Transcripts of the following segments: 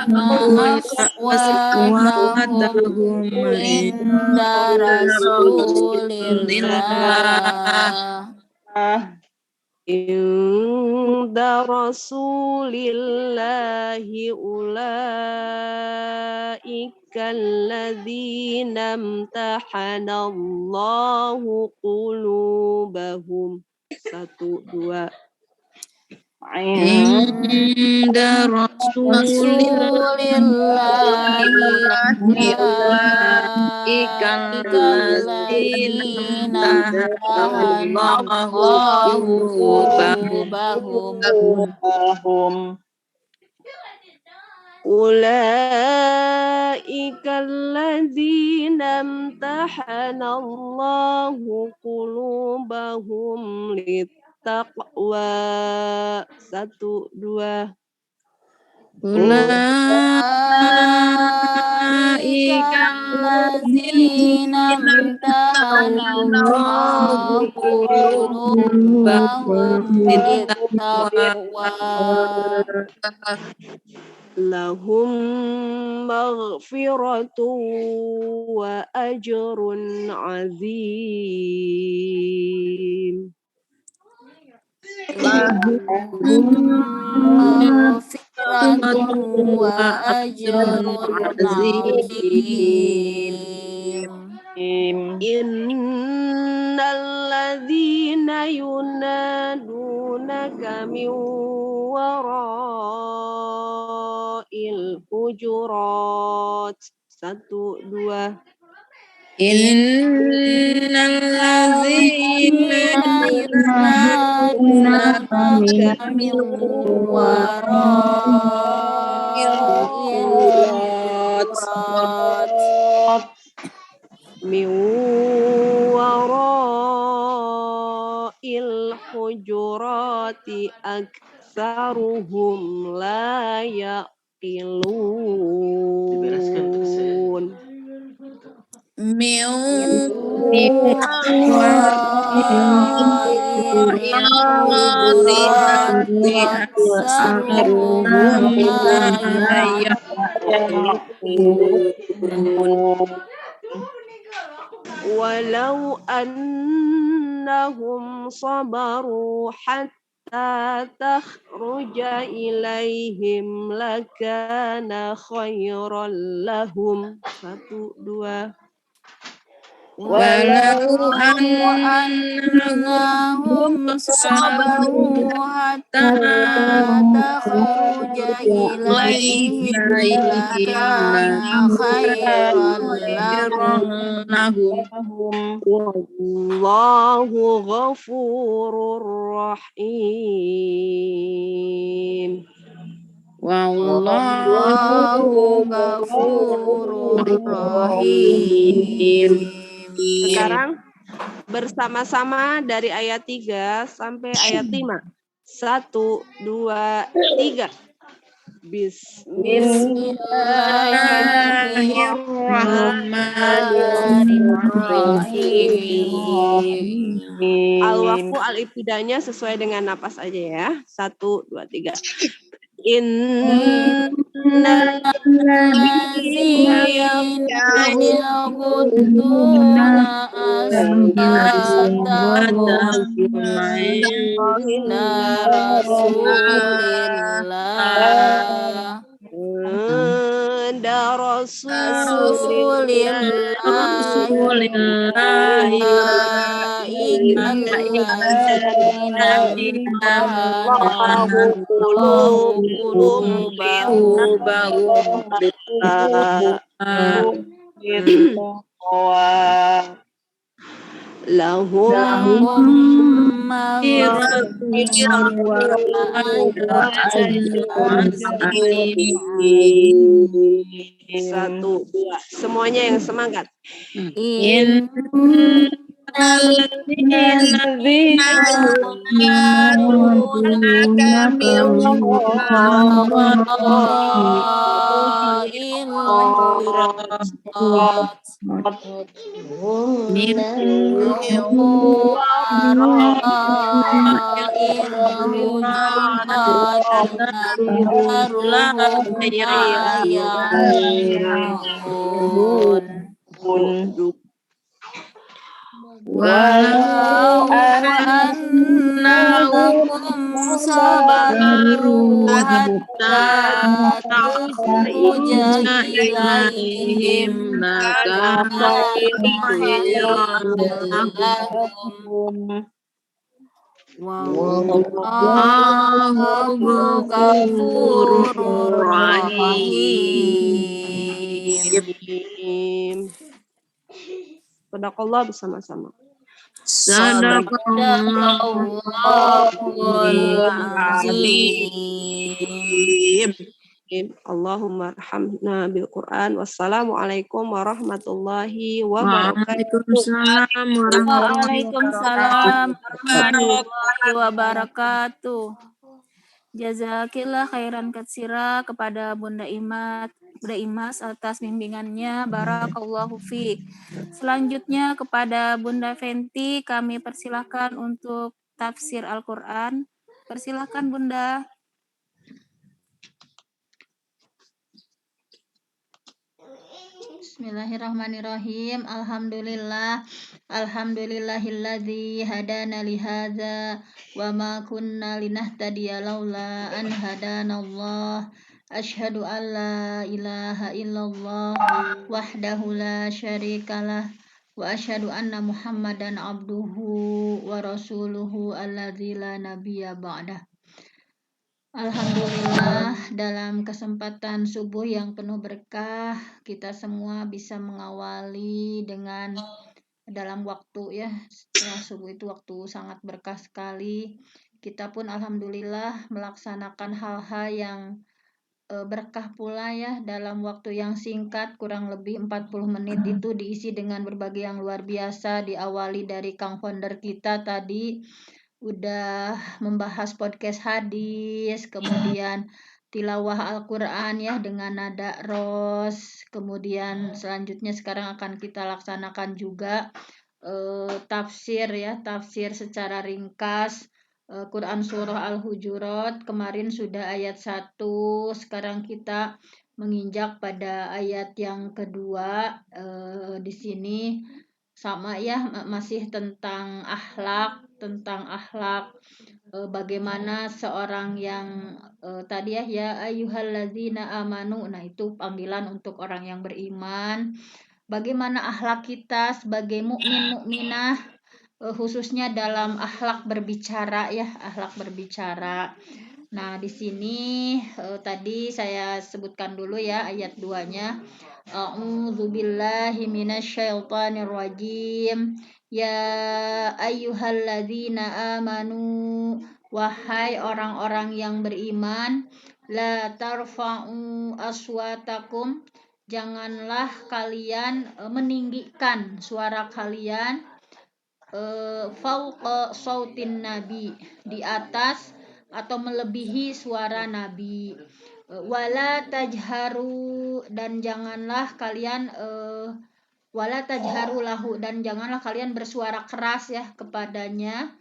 aswatahum inda Rasulillah inda Rasulillahi ulaika alladzina amtahanallahu qulubahum. 1, 2. inda Rasulillahi ulaika alladzina amtahanallahu qulubahum Ulaika alladzina amtahanallahu qulubahum littaqwa. 1, 2. ulaika alladzina amtahanallahu qulubahum littaqwa lahum maghfiratun wa ajrun azim. maghfiratun wa ajrun azim. Innalladzina yunadunaka min wara'il hujurat. 1, 2. Innalladzina yunadunaka min wara'il hujurat min wara'il hujurati aktsaruhum la yaqilun. min wara'il hujurati aksaruhum la yaqilun. Walau annahum sabaru hatta takhruja ilaihim lakana khairan lahum. 1, 2. walau annahum sabaru hatta takhruja ilaihim lakana khairan lahum. Wallahu ghafurur rahim. wallahu ghafurur rahim. Sekarang bersama-sama dari ayat 3 sampai ayat 5. 1, 2, 3. Bismillahirrahmanirrahim. Al-waqfu al-ibtidanya sesuai dengan napas aja ya. 1, 2, 3. Innalladzina yaghudduna aswatahum inda Rasulillah lahum maghfiratun wa ajrun azim. 1, 2. Semuanya yang semangat. hujurat min wara'il hujurati nadharuhum la yarji'un. Walau annahum sabaru hatta tukhruja ilaihim lakana khairan lahum. Wallahu ghafurur rahim. Sadaqallah bersama-sama. Sadaqallahul azim. Allahumma arhamna bil Quran. Wassalamualaikum warahmatullahi wabarakatuh. Waalaikumsalam warahmatullahi wabarakatuh. Jazakillah khairan katsira kepada Bunda Imas atas bimbingannya. Barakallahu fiik. Selanjutnya kepada Bunda Fenti kami persilahkan untuk tafsir Al-Quran. Persilahkan Bunda. Bismillahirrahmanirrahim. Alhamdulillahilladzi hadana lihadza wa ma kunna linahtadiya laula an hadanallah. Asyhadu an la ilaha illallah wahdahu la syarikalah wa asyhadu anna Muhammadan abduhu wa rasuluhu alladzi la nabiyya ba'dah. Alhamdulillah, dalam kesempatan subuh yang penuh berkah, kita semua bisa mengawali dengan dalam waktu ya, setelah subuh itu waktu sangat berkah sekali. Kita pun alhamdulillah melaksanakan hal-hal yang berkah pula ya, dalam waktu yang singkat, kurang lebih 40 menit itu diisi dengan berbagai yang luar biasa. Diawali dari Kang Founder kita tadi udah membahas podcast hadis, kemudian tilawah Al-Quran ya dengan nada ros, kemudian selanjutnya sekarang akan kita laksanakan juga tafsir ya, tafsir secara ringkas Quran surah Al-Hujurat. Kemarin sudah ayat 1, sekarang kita menginjak pada ayat yang kedua. Di sini sama ya, masih tentang akhlak, bagaimana seorang yang tadi ya ayyuhalladzina amanu. Nah, itu panggilan untuk orang yang beriman. Bagaimana akhlak kita sebagai mukminah, khususnya dalam akhlak berbicara ya, akhlak berbicara. Nah, di sini tadi saya sebutkan dulu ya ayat 2-nya. A'udzubillahi minasyaitonirrajim. Ya ayyuhalladzina amanu, wahai orang-orang yang beriman, la tarfa'u aswatakum, janganlah kalian meninggikan suara kalian fauqa sautin nabi, di atas atau melebihi suara nabi. Wala tajharu, dan janganlah kalian wala tajharu lahu, dan janganlah kalian bersuara keras ya kepadanya,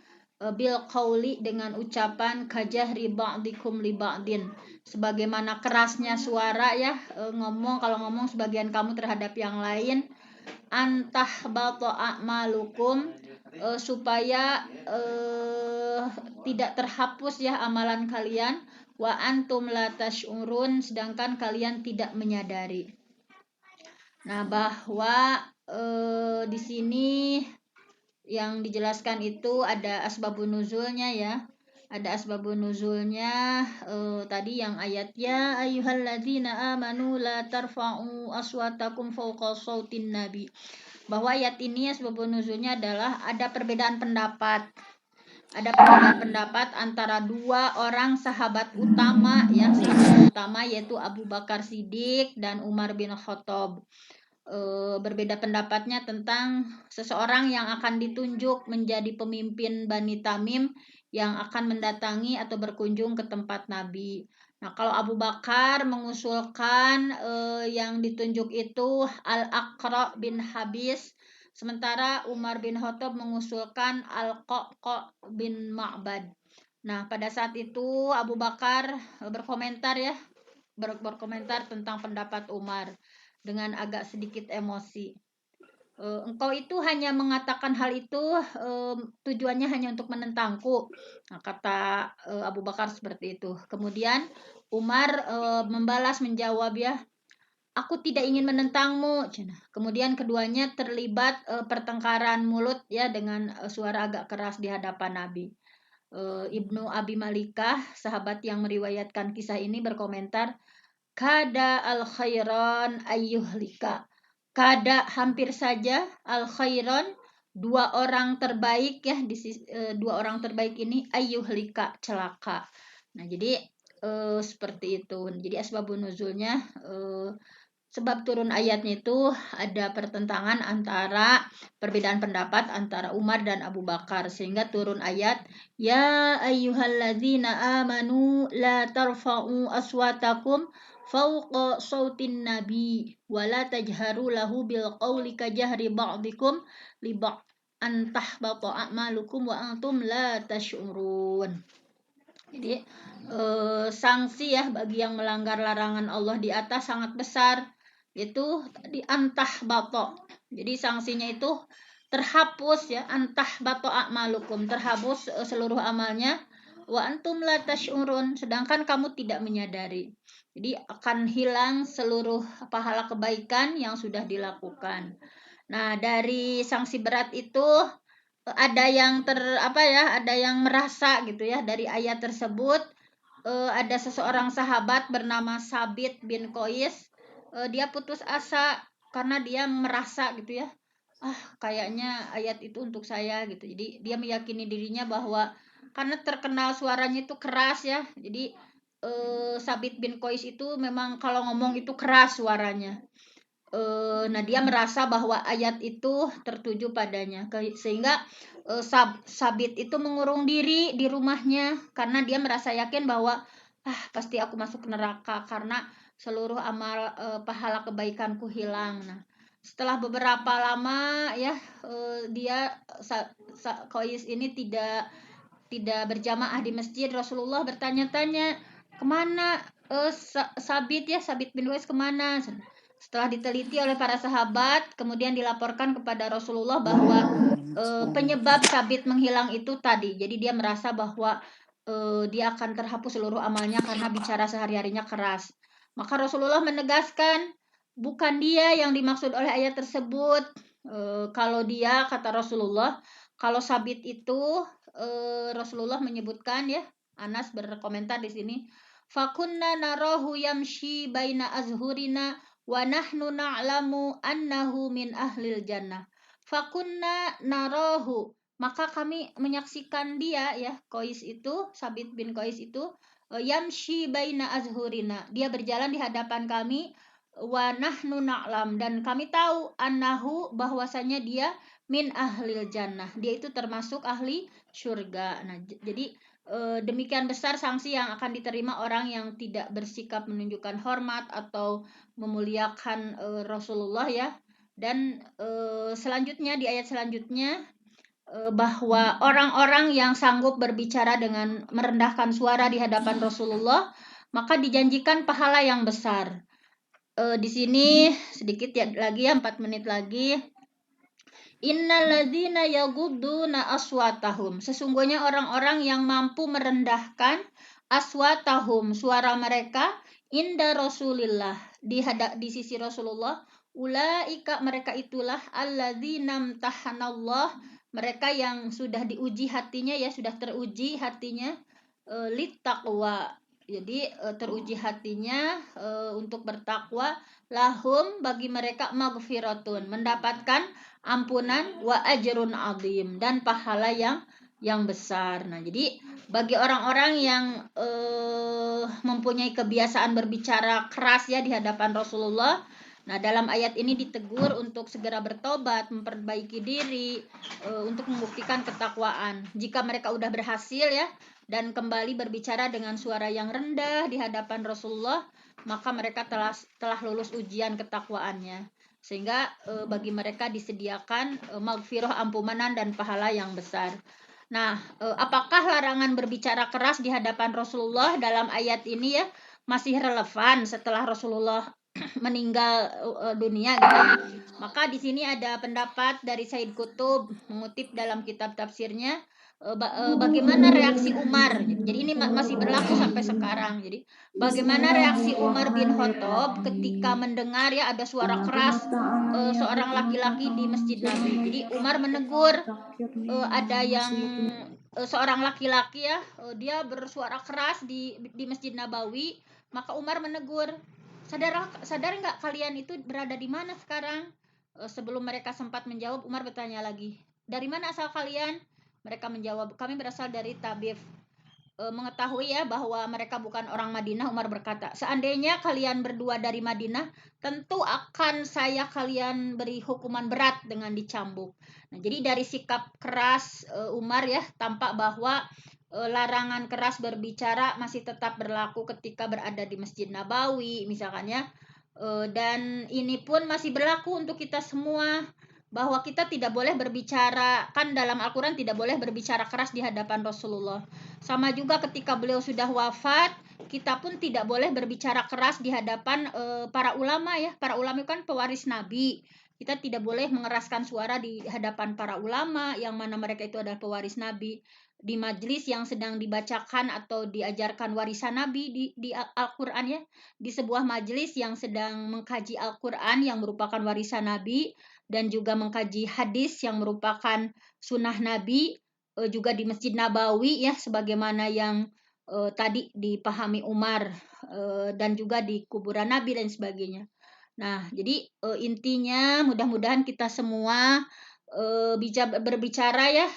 bil qauli, dengan ucapan kajahri ba'dikum li ba'din, sebagaimana kerasnya suara ya, kalau ngomong sebagian kamu terhadap yang lain. Antah bato a'malukum, supaya tidak terhapus ya amalan kalian. Wa antum la tash'urun, sedangkan kalian tidak menyadari. Nah, bahwa di sini yang dijelaskan itu ada asbabun nuzulnya ya. Ada asbabun nuzulnya tadi yang ayatnya ayyuhalladzina amanu la tarfa'u aswatakum fawqa sautin nabi. Bahwa ayat ini asbabun nuzulnya adalah ada perbedaan pendapat. Ada perbedaan pendapat antara dua orang sahabat utama ya, sahabat utama yaitu Abu Bakar Siddiq dan Umar bin Khattab. Berbeda pendapatnya tentang seseorang yang akan ditunjuk menjadi pemimpin Bani Tamim yang akan mendatangi atau berkunjung ke tempat Nabi. Nah, kalau Abu Bakar mengusulkan yang ditunjuk itu Al-Aqra bin Habis, sementara Umar bin Khattab mengusulkan Al-Qaqa bin Ma'bad. Nah, pada saat itu Abu Bakar berkomentar ya, berkomentar tentang pendapat Umar dengan agak sedikit emosi. Engkau itu hanya mengatakan hal itu tujuannya hanya untuk menentangku. Nah, kata Abu Bakar seperti itu. Kemudian Umar membalas menjawab ya, aku tidak ingin menentangmu. Kemudian keduanya terlibat pertengkaran mulut ya dengan suara agak keras di hadapan Nabi. Ibnu Abi Malikah, sahabat yang meriwayatkan kisah ini berkomentar, kada al khairan ayyuhlika. Kada hampir saja al khairan dua orang terbaik ya dua orang terbaik ini ayyuhlika celaka. Nah, jadi seperti itu. Jadi asbabun nuzulnya sebab turun ayatnya itu ada pertentangan antara perbedaan pendapat antara Umar dan Abu Bakar sehingga turun ayat ya ayyuhalladzina amanu la tarfa'u aswatakum fawqa sautin nabi wa la tajharu lahu bil qawli kajahri ba'dikum li ba'd an tahbata a'malukum wa antum la tash'urun. Jadi sanksi ya bagi yang melanggar larangan Allah di atas sangat besar, itu di antah bato. Jadi sanksinya itu terhapus ya, antah bato a'malukum, terhapus seluruh amalnya, wa antum la tash'urun, sedangkan kamu tidak menyadari. Jadi akan hilang seluruh pahala kebaikan yang sudah dilakukan. Nah, dari sanksi berat itu ada yang ada yang merasa gitu ya dari ayat tersebut. Ada seseorang sahabat bernama Sabit bin Qais, dia putus asa karena dia merasa gitu ya, kayaknya ayat itu untuk saya gitu. Jadi dia meyakini dirinya bahwa karena terkenal suaranya itu keras ya, jadi Sabit bin Qais itu memang kalau ngomong itu keras suaranya. Nah, dia merasa bahwa ayat itu tertuju padanya sehingga Sabit itu mengurung diri di rumahnya karena dia merasa yakin bahwa pasti aku masuk neraka karena seluruh amal pahala kebaikanku hilang. Nah, setelah beberapa lama ya dia Qais ini tidak berjamaah di masjid. Rasulullah bertanya-tanya, kemana Sabit bin Qais kemana? Setelah diteliti oleh para sahabat, kemudian dilaporkan kepada Rasulullah bahwa penyebab Sabit menghilang itu tadi. Jadi dia merasa bahwa dia akan terhapus seluruh amalnya karena bicara sehari-harinya keras. Maka Rasulullah menegaskan, bukan dia yang dimaksud oleh ayat tersebut. Kalau dia, kata Rasulullah, kalau Sabit itu Rasulullah menyebutkan ya, Anas berkomentar di sini, fakunna narahu yamshi baina azhurina wa nahnu na'lamu annahu min ahlil jannah. Fakunna narahu, maka kami menyaksikan dia ya, Qais itu, Sabit bin Qais itu yamshi baina azhurina, dia berjalan di hadapan kami, wa nahnu na'lam, dan kami tahu annahu, bahwasanya dia min ahlil jannah, dia itu termasuk ahli surga. Nah, jadi demikian besar sanksi yang akan diterima orang yang tidak bersikap menunjukkan hormat atau memuliakan Rasulullah ya. Dan selanjutnya di ayat selanjutnya bahwa orang-orang yang sanggup berbicara dengan merendahkan suara di hadapan Rasulullah maka dijanjikan pahala yang besar. Di sini sedikit ya lagi ya, 4 menit lagi. Innalladzina yagudduna aswatahum, sesungguhnya orang-orang yang mampu merendahkan aswatahum, suara mereka, inda Rasulillah, di sisi Rasulullah, ulaika, mereka itulah alladzina imtahanallah, mereka yang sudah diuji hatinya ya, sudah teruji hatinya littaqwa, jadi teruji hatinya untuk bertakwa, lahum, bagi mereka maghfiratun, mendapatkan ampunan, wa ajrun azim, dan pahala yang besar. Nah, jadi bagi orang-orang yang mempunyai kebiasaan berbicara keras ya di hadapan Rasulullah, nah dalam ayat ini ditegur untuk segera bertobat, memperbaiki diri, untuk membuktikan ketakwaan. Jika mereka udah berhasil ya dan kembali berbicara dengan suara yang rendah di hadapan Rasulullah, maka mereka telah lulus ujian ketakwaannya. Sehingga bagi mereka disediakan maghfirah, ampunan dan pahala yang besar. Nah, apakah larangan berbicara keras di hadapan Rasulullah dalam ayat ini ya masih relevan setelah Rasulullah meninggal dunia gitu ya? Maka di sini ada pendapat dari Said Qutb mengutip dalam kitab tafsirnya bagaimana reaksi Umar. Jadi ini masih berlaku sampai sekarang. Jadi bagaimana reaksi Umar bin Khattab ketika mendengar ya ada suara keras seorang laki-laki di Masjid Nabi. Jadi Umar menegur ada yang seorang laki-laki ya dia bersuara keras di Masjid Nabawi, maka Umar menegur, sadar nggak kalian itu berada di mana sekarang? Sebelum mereka sempat menjawab, Umar bertanya lagi, dari mana asal kalian? Mereka menjawab, kami berasal dari Tabif. Mengetahui ya bahwa mereka bukan orang Madinah, Umar berkata, seandainya kalian berdua dari Madinah, tentu akan kalian beri hukuman berat dengan dicambuk. Nah, jadi dari sikap keras Umar ya tampak bahwa larangan keras berbicara masih tetap berlaku ketika berada di Masjid Nabawi misalkan ya. Dan ini pun masih berlaku untuk kita semua, bahwa kita tidak boleh berbicara, kan dalam Al-Quran tidak boleh berbicara keras di hadapan Rasulullah. Sama juga ketika beliau sudah wafat, kita pun tidak boleh berbicara keras di hadapan para ulama ya. Para ulama kan pewaris Nabi. Kita tidak boleh mengeraskan suara di hadapan para ulama yang mana mereka itu adalah pewaris Nabi. Di majelis yang sedang dibacakan atau diajarkan warisan Nabi di Al-Quran ya. Di sebuah majelis yang sedang mengkaji Al-Quran yang merupakan warisan Nabi, dan juga mengkaji hadis yang merupakan sunnah Nabi, juga di Masjid Nabawi ya sebagaimana yang tadi dipahami Umar, dan juga di kuburan Nabi dan sebagainya. Nah, jadi intinya mudah-mudahan kita semua berbicara ya,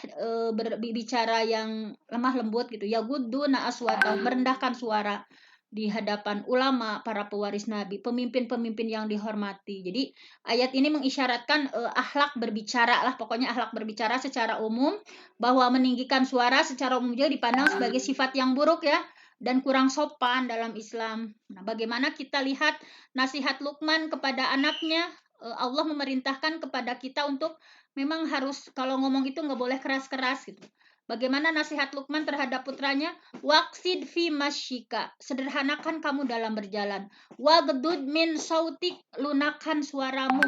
berbicara yang lemah lembut gitu ya, gudduna aswatahum, merendahkan suara di hadapan ulama, para pewaris Nabi, pemimpin-pemimpin yang dihormati. Jadi ayat ini mengisyaratkan akhlak berbicara lah, pokoknya akhlak berbicara secara umum, bahwa meninggikan suara secara umum juga dipandang sebagai sifat yang buruk ya, dan kurang sopan dalam Islam. Nah, bagaimana kita lihat nasihat Luqman kepada anaknya, Allah memerintahkan kepada kita untuk memang harus kalau ngomong itu nggak boleh keras-keras gitu. Bagaimana nasihat Luqman terhadap putranya? Waqsid fi masyika, sederhanakan kamu dalam berjalan. Wagdud min sautik, lunakan suaramu.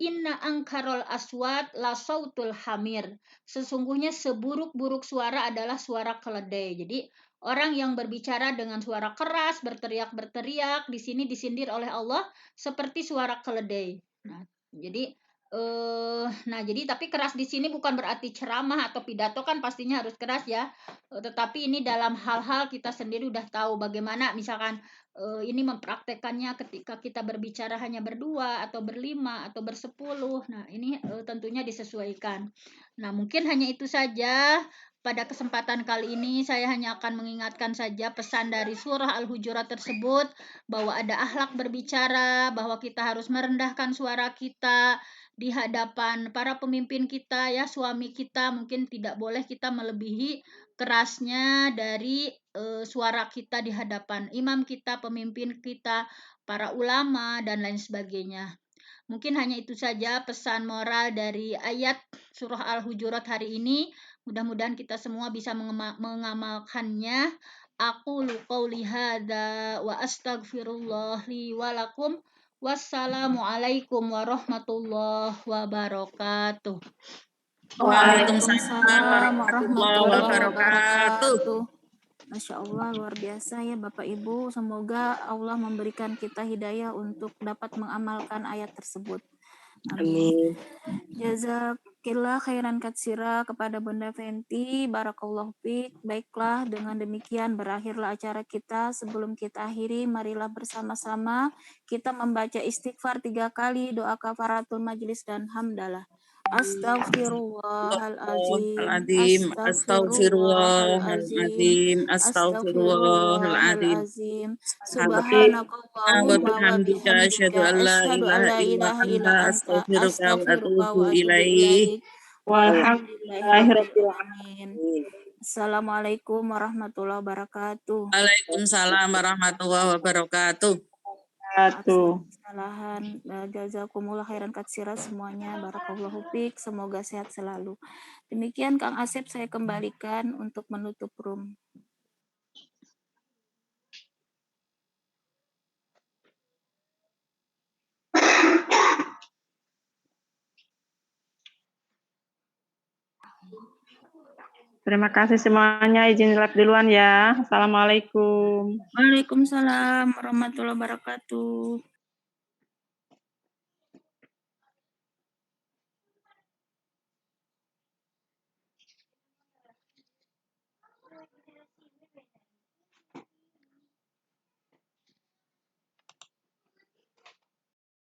Inna angkarol aswat la sautul hamir. Sesungguhnya seburuk-buruk suara adalah suara keledai. Jadi orang yang berbicara dengan suara keras, berteriak-berteriak, di sini disindir oleh Allah seperti suara keledai. Nah, jadi jadi tapi keras di sini bukan berarti ceramah atau pidato, kan pastinya harus keras ya. Tetapi ini dalam hal-hal kita sendiri udah tahu bagaimana misalkan ini mempraktekannya ketika kita berbicara hanya berdua atau berlima atau bersepuluh. Nah, ini tentunya disesuaikan. Nah, mungkin hanya itu saja. Pada kesempatan kali ini saya hanya akan mengingatkan saja pesan dari surah Al-Hujurat tersebut, bahwa ada akhlak berbicara, bahwa kita harus merendahkan suara kita di hadapan para pemimpin kita ya, suami kita mungkin tidak boleh kita melebihi kerasnya dari suara kita di hadapan imam kita, pemimpin kita, para ulama dan lain sebagainya. Mungkin hanya itu saja pesan moral dari ayat surah Al-Hujurat hari ini. Mudah-mudahan kita semua bisa mengamalkannya. Aku qauli hadza wa astaghfirullah li wa lakum. Wassalamualaikum warahmatullahi wabarakatuh. Waalaikumsalam warahmatullahi wabarakatuh. wabarakatuh. Masya Allah, luar biasa ya Bapak Ibu. Semoga Allah memberikan kita hidayah untuk dapat mengamalkan ayat tersebut. Amin. Jazakillah khairan katsira kepada Bunda Fenty. Barakallahu fiik. Baiklah, dengan demikian berakhirlah acara kita. Sebelum kita akhiri, marilah bersama-sama kita membaca istighfar 3 kali, doa kafaratul majlis dan hamdalah. Astaghfirullahaladzim, astaghfirullahaladzim, astaghfirullahaladzim. Subhanakallahumma wa bihamdika, asyhadu an la ilaha illa anta, astaghfiruka wa atubu ilaik. Walhamdulillahirabbil alamin. Assalamualaikum warahmatullahi wabarakatuh. Waalaikumsalam warahmatullahi wabarakatuh. Kesalahan, jazakumullah khairan katsira semuanya, barakallahu fiik, semoga sehat selalu. Demikian Kang Asep, saya kembalikan untuk menutup room. Terima kasih semuanya, izin live duluan ya. Assalamualaikum. Waalaikumsalam warahmatullahi wabarakatuh.